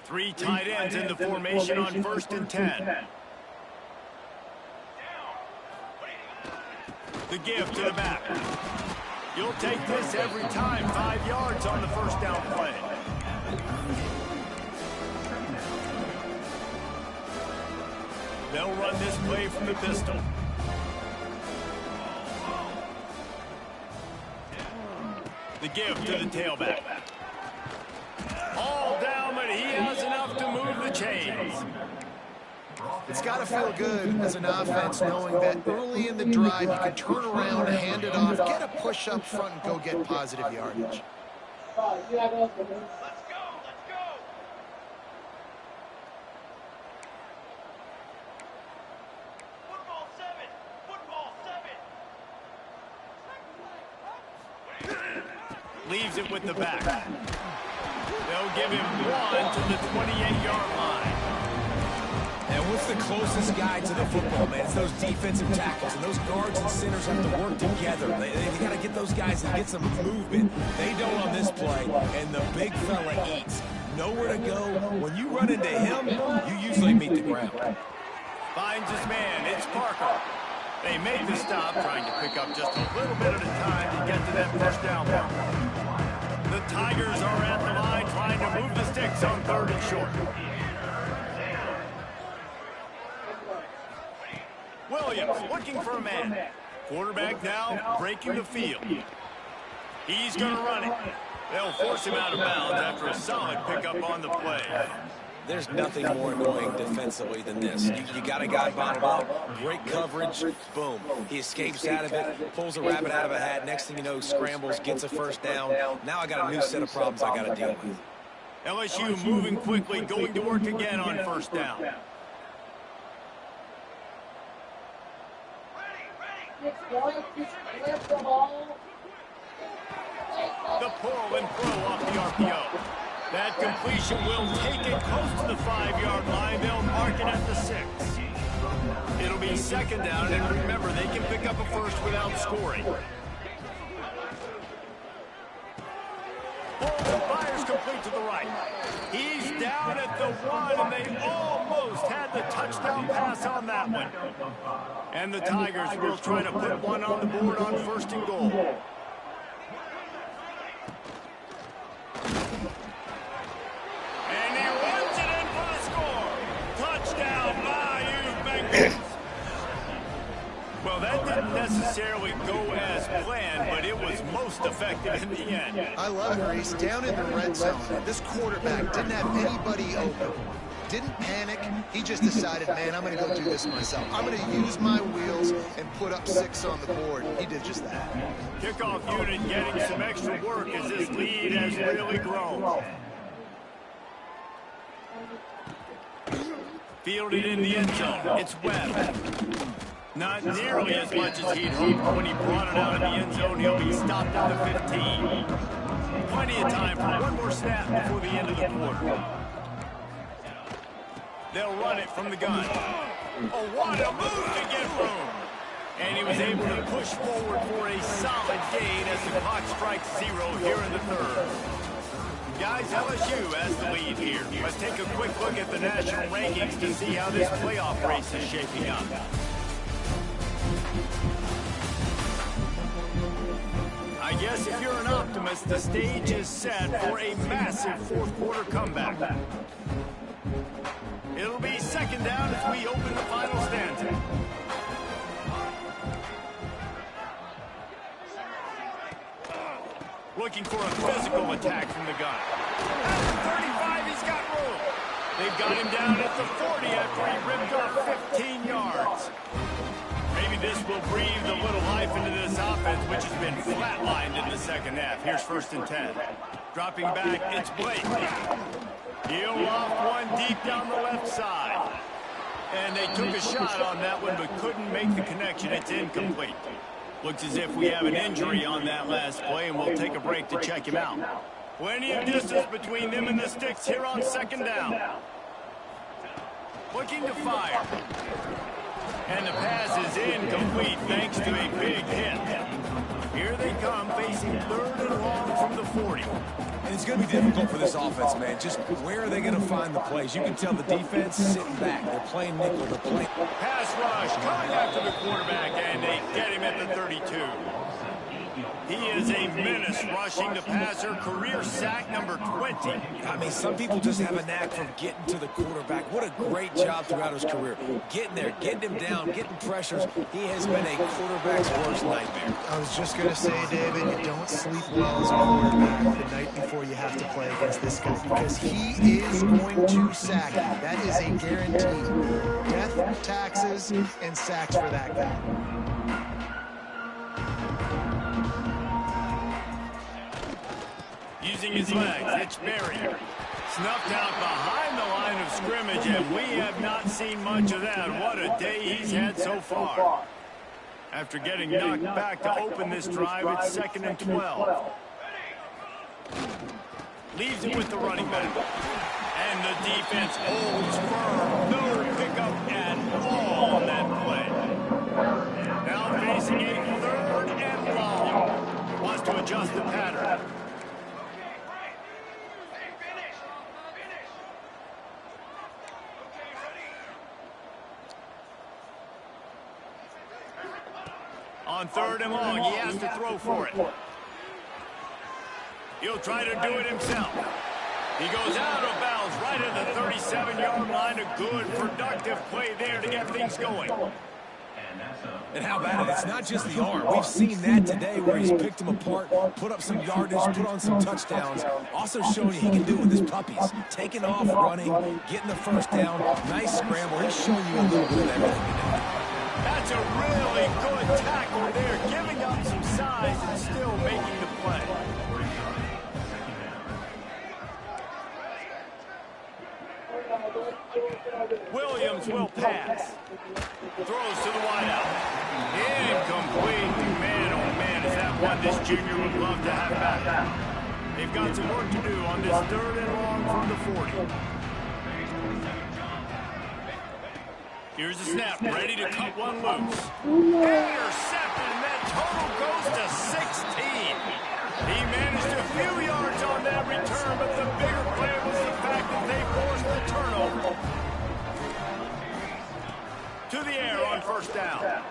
Three tight ends in the formation on 1st and 10. The give to the back. You'll take this every time. 5 yards on the first down play. They'll run this play from the pistol. The give to the tailback. All down, but he has enough to move the chains. It's got to feel good as an offense knowing that early in the drive you can turn around, hand it off, get a push up front, and go get positive yardage. Leaves it with the back. They'll give him 1 to the 28-yard line. And what's the closest guy to the football, man? It's those defensive tackles, and those guards and centers have to work together. They got to get those guys and get some movement. They don't on this play, and the big fella eats. Nowhere to go. When you run into him, you usually meet the ground. Finds his man. It's Parker. They make the stop, trying to pick up just a little bit at a time to get to that first down mark. The Tigers are at the line trying to move the sticks on 3rd and short. Williams looking for a man. Quarterback now breaking the field. He's going to run it. They'll force him out of bounds after a solid pickup on the play. There's nothing more annoying defensively than this. You got a guy bottled up, great coverage, boom. He escapes out of it, pulls a rabbit out of a hat. Next thing you know, scrambles, gets a first down. Now I got a new set of problems I got to deal with. LSU moving quickly, going to work again on first down. The pull and throw off the RPO. That completion will take it close to the 5-yard line. They'll mark it at the 6. It'll be second down, and remember, they can pick up a first without scoring. Ball fires complete to the right. He's down at the 1, and they almost had the touchdown pass on that one. And the Tigers will try to put one on the board on 1st and goal. Well, that didn't necessarily go as planned, but it was most effective in the end. I love it, Reese. Down in the red zone, this quarterback didn't have anybody open. Didn't panic. He just decided, man, I'm going to go do this myself. I'm going to use my wheels and put up 6 on the board. He did just that. Kickoff unit getting some extra work as this lead has really grown. Fielded in the end zone. It's Webb. Not nearly as much as he'd hoped when he brought it out of the end zone. He'll be stopped at the 15. Plenty of time for one more snap before the end of the quarter. They'll run it from the gun. Oh, what a move to get room. And he was able to push forward for a solid gain as the clock strikes 0 here in the 3rd. Guys, LSU has the lead here. Let's take a quick look at the national rankings to see how this playoff race is shaping up. I guess if you're an optimist, the stage is set for a massive 4th quarter comeback. It'll be second down as we open the final stanza. Looking for a physical attack from the gun. At the 35, he's got room. They've got him down at the 40 after he ripped off 15 yards. Maybe this will breathe a little life into this offense, which has been flatlined in the second half. Here's 1st and 10. Dropping back, it's Blake. He'll loft one deep down the left side. And they took a shot on that one, but couldn't make the connection. It's incomplete. Looks as if we have an injury on that last play, and we'll take a break to check him out. Plenty of distance between them and the sticks here on second down. Looking to fire. And the pass is incomplete thanks to a big hit. Here they come, facing 3rd and long from the 40. And it's going to be difficult for this offense, man. Just where are they going to find the plays? You can tell the defense sitting back. They're playing nickel. They're playing. Pass rush coming after the quarterback, and they get him at the 32. He is a menace rushing the passer. Career sack number 20. I mean, some people just have a knack for getting to the quarterback. What a great job throughout his career. Getting there, getting him down, getting pressures. He has been a quarterback's worst nightmare. I was just going to say, David, you don't sleep well as a quarterback the night before you have to play against this guy because he is going to sack you. That is a guarantee. Death, taxes, and sacks for that guy. Using his legs, it's Berry. Snuffed out behind the line of scrimmage, and we have not seen much of that. What a day he's had so far. After getting knocked back to open this drive, it's 2nd and 12. Leaves it with the running back. And the defense holds firm. No pickup at all on that play. Now facing a 3rd and long. Wants to adjust the pattern. On 3rd and long, he has to throw for it. He'll try to do it himself. He goes out of bounds right at the 37-yard line. A good, productive play there to get things going. And how about it? It's not just the arm. We've seen that today where he's picked them apart, put up some yardage, put on some touchdowns. Also showing you he can do it with his puppies. Taking off, running, getting the first down. Nice scramble. He's showing you a little bit of everything today. That's a really good tackle there, giving up some size and still making the play. Williams will pass. Throws to the wideout. Incomplete. Man, oh man, is that one this junior would love to have back. They've got some work to do on this 3rd and long from the 40. Here's the snap, ready to cut one loose. Intercepted, and that total goes to 16. He managed a few yards on that return, but the bigger play was the fact that they forced the turnover. To the air on 1st down.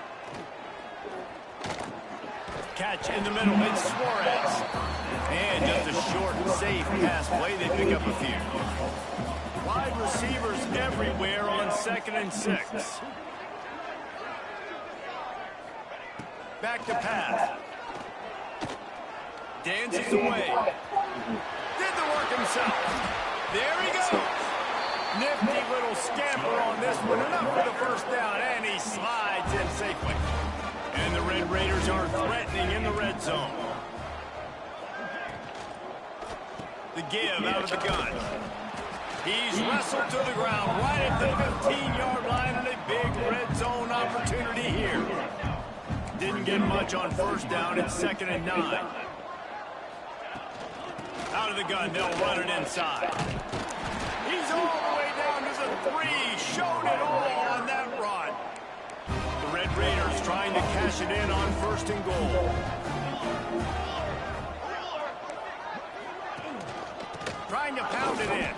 Catch in the middle, it's Suarez. And just a short and safe pass play, they pick up a few. Wide receivers everywhere on 2nd and 6. Back to pass. Dances away. Did the work himself. There he goes. Nifty little scamper on this one. Enough for the 1st down, and he slides in safely. And the Red Raiders are threatening in the red zone. The give out of the gun. He's wrestled to the ground right at the 15-yard line, and a big red zone opportunity here. Didn't get much on 1st down. It's 2nd and 9. Out of the gun, they'll run it inside. He's all the way down to the 3. Showed it all on that run. The Red Raiders trying to cash it in on 1st and goal. Trying to pound it in.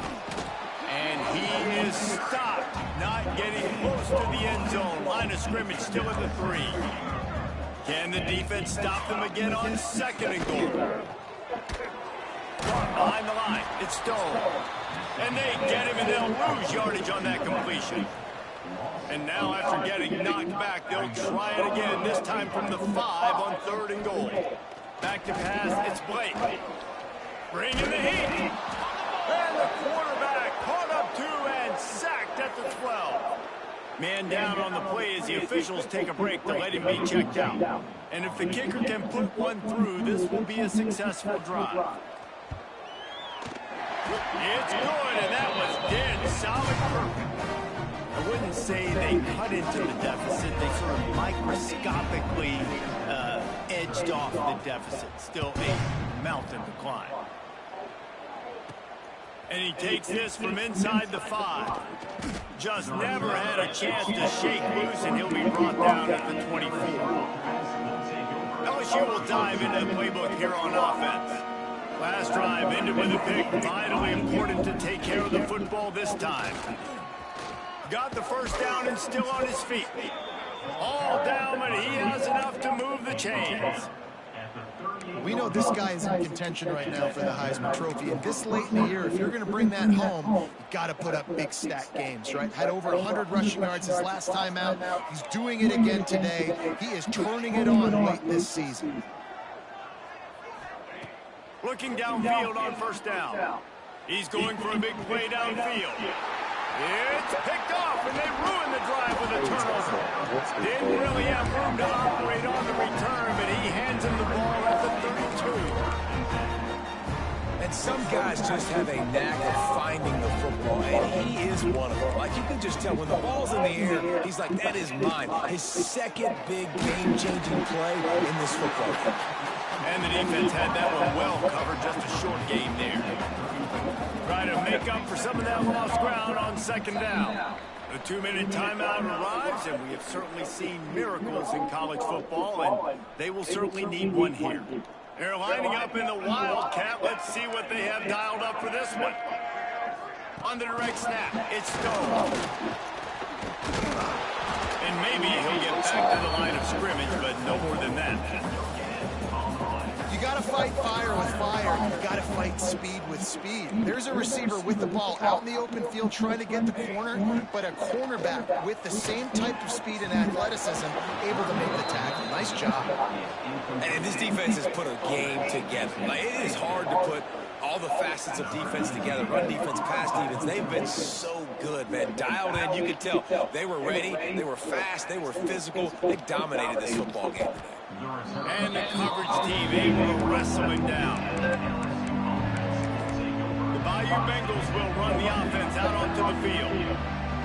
And he is stopped, not getting close to the end zone. Line of scrimmage still at the 3. Can the defense stop them again on 2nd and goal? Behind the line, it's Stone. And they get him, and they'll lose yardage on that completion. And now after getting knocked back, they'll try it again, this time from the 5 on 3rd and goal. Back to pass, it's Blake. Bringing the heat. And the quarterback caught up to and sacked at the 12. Man down on the play as the officials take a break to let him be checked out. And if the kicker can put one through, this will be a successful drive. It's good, and that was dead solid perfect. I wouldn't say they cut into the deficit. They sort of microscopically edged off the deficit. Still a mountain to climb. And he takes this from inside the 5. Just never had a chance to shake loose, and he'll be brought down at the 24. LSU will dive into the playbook here on offense. Last drive ended with a pick. Vitally important to take care of the football this time. Got the 1st down and still on his feet. All down, but he has enough to move the chains. We know this guy is in contention right now for the Heisman Trophy, and this late in the year, if you're going to bring that home, you got to put up big stat games, right? Had over 100 rushing yards his last time out. He's doing it again today. He is turning it on late this season. Looking downfield on 1st down. He's going for a big play downfield. It's picked off, and they ruined the drive with a turnover. Didn't really have room to operate on the return, but he hands him the ball at the 32. And some guys just have a knack of finding the football, and he is one of them. Like, you can just tell when the ball's in the air, he's like, that is mine. His second big game-changing play in this football game. And the defense had that one well covered, just a short game there. Try to make up for some of that lost ground on second down. The 2-minute timeout arrives, and we have certainly seen miracles in college football, and they will certainly need one here. They're lining up in the Wildcat. Let's see what they have dialed up for this one. On the direct snap, it's Stowe. And maybe he'll get back to the line of scrimmage, but no more than that. You got to fight fire with fire. You got to fight speed with speed. There's a receiver with the ball out in the open field trying to get the corner, but a cornerback with the same type of speed and athleticism able to make the tackle. Nice job. And this defense has put a game together. Like, it is hard to put all the facets of defense together. Run defense, pass defense. They've been so good, man. Dialed in, you could tell. They were ready. They were fast. They were physical. They dominated this football game today. And the coverage team able to wrestle him down. The Bayou Bengals will run the offense out onto the field.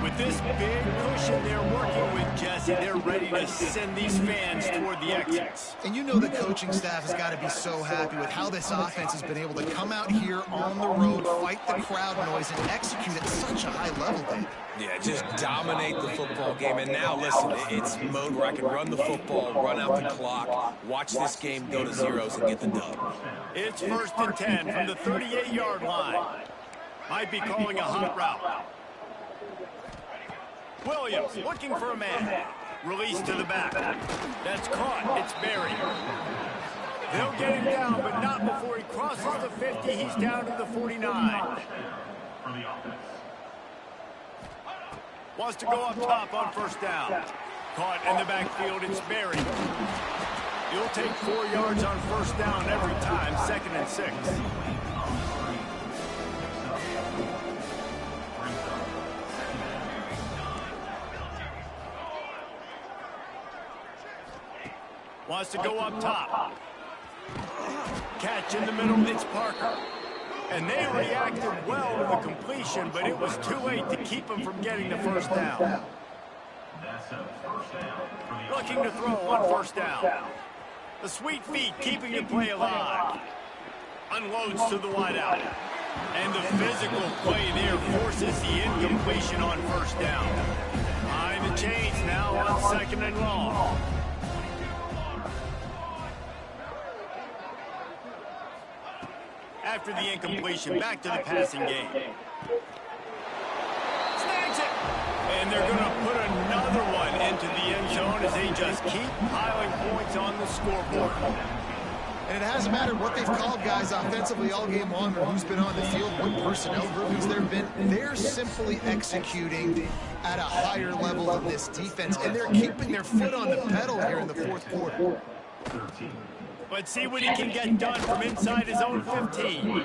With this big cushion they're working with, Jesse, they're ready to send these fans toward the exits. And you know the coaching staff has got to be so happy with how this offense has been able to come out here on the road, fight the crowd noise, and execute at such a high level, Dave. Yeah, just dominate the football game. And now, listen, it's mode where I can run the football, run out the clock, watch this game go to zeros and get the dub. It's 1st and 10 from the 38-yard line. Might be calling a hot route. Williams looking for a man. Release to the back. That's caught. It's buried. They'll get him down, but not before he crosses the 50. He's down to the 49. Wants to go up top on 1st down. Caught in the backfield. It's buried. He'll take 4 yards on 1st down every time. 2nd and 6. Wants to go up top. Catch in the middle, it's Parker. And they reacted well to the completion, but it was too late to keep him from getting the 1st down. Looking to throw on 1st down. The sweet feet keeping the play alive. Unloads to the wideout. And the physical play there forces the incompletion on 1st down. Behind the chains now on 2nd and long. After the incompletion, back to the passing game. Snags it! And they're going to put another one into the end zone as they just keep piling points on the scoreboard. And it hasn't mattered what they've called guys offensively all game long or who's been on the field, what personnel groupings there have been. They're simply executing at a higher level of this defense, and they're keeping their foot on the pedal here in the 4th quarter. Let's see what he can get done from inside his own 15.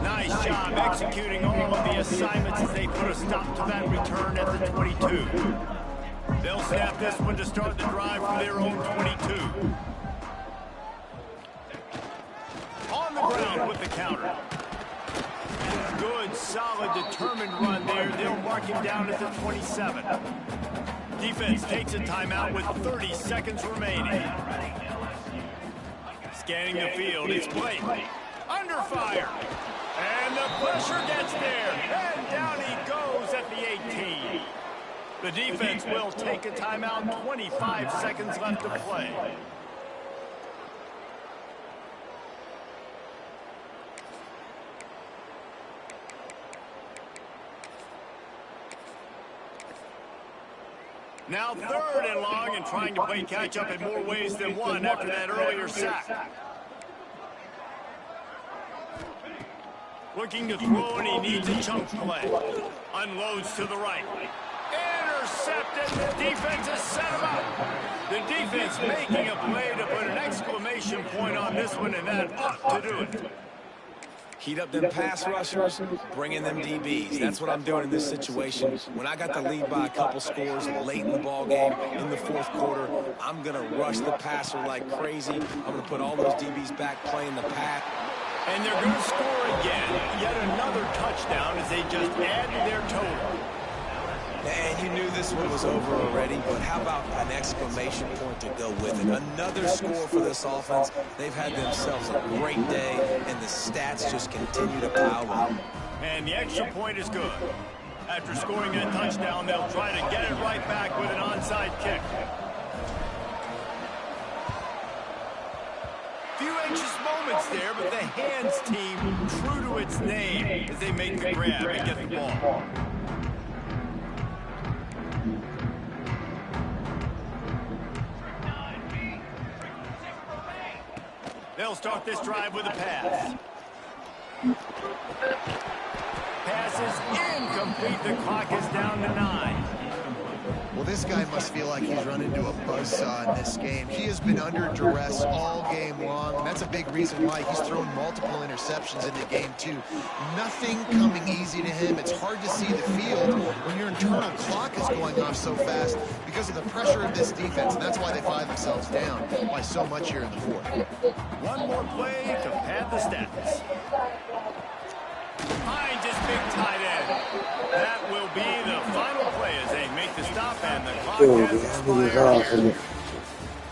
Nice job executing all of the assignments as they put a stop to that return at the 22. They'll snap this one to start the drive from their own 22. On the ground with the counter. Good, solid, determined run there. They'll mark him down at the 27. Defense takes a timeout with 30 seconds remaining. Scanning the field, it's Blake. Under fire. And the pressure gets there. And down he goes at the 18. The defense will take a timeout. 25 seconds left to play. Now 3rd and long and trying to play catch-up in more ways than one after that earlier sack. Looking to throw, and he needs a chunk play. Unloads to the right. Intercepted. The defense has set him up. The defense making a play to put an exclamation point on this one, and that ought to do it. Heat up them pass rushers, bring in them DBs. That's what I'm doing in this situation. When I got the lead by a couple scores late in the ball game, in the 4th quarter, I'm going to rush the passer like crazy. I'm going to put all those DBs back playing the pass. And they're going to score again. Yet another touchdown as they just add to their total. And you knew this one was over already, but how about an exclamation point to go with it? Another score for this offense. They've had themselves a great day, and the stats just continue to pile up. And the extra point is good. After scoring that touchdown, they'll try to get it right back with an onside kick. Few anxious moments there, but the hands team true to its name as they make the grab and get the ball. They'll start this drive with a pass. Pass is incomplete. The clock is down to 9. Well, this guy must feel like he's run into a buzzsaw in this game. He has been under duress all game long, and that's a big reason why he's thrown multiple interceptions in the game, too. Nothing coming easy to him. It's hard to see the field when your internal clock is going off so fast because of the pressure of this defense, and that's why they find themselves down by so much here in the fourth. One more play to pad the stats. Behind his big tight end. That will be the final play as they make the stop and the clock has expired.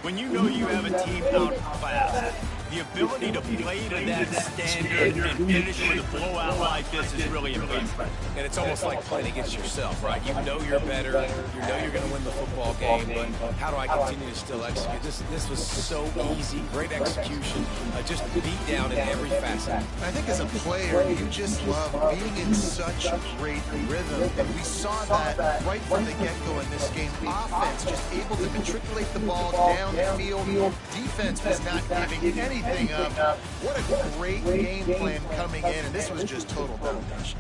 When you know you have a team outclassed, the ability to play to that standard and finish with a blowout like this is really impressive. And it's almost like playing against yourself, right? You know you're better, you know you're going to win the football game, but how do I continue to still execute? This was so easy, great execution, just beat down in every facet. I think as a player, you just love being in such a great rhythm, and we saw that right from the get-go in this game. Offense just able to matriculate the ball down the field. Defense was not giving anything up. What a great game plan coming in, and this was just total domination.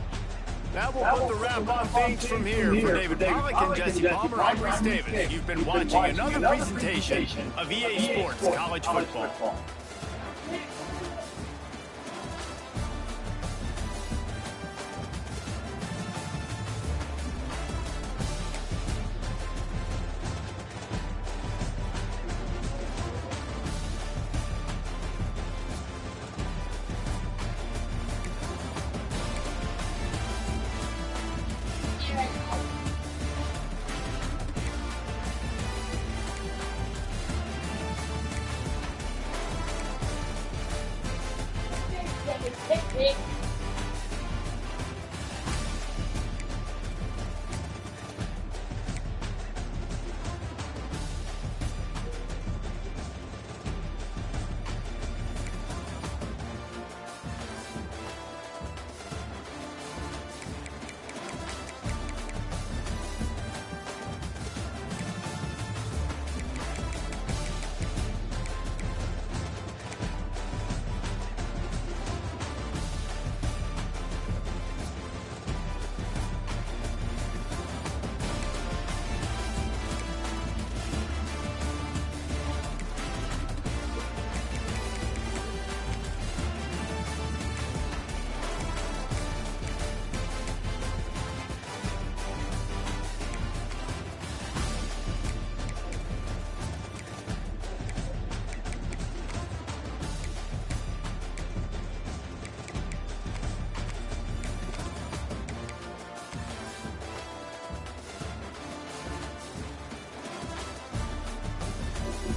That will put the wrap on things from here. For David Pollack and Jesse Palmer, I'm Reese Davis. You've been watching another presentation of EA Sports College Football. Pick me.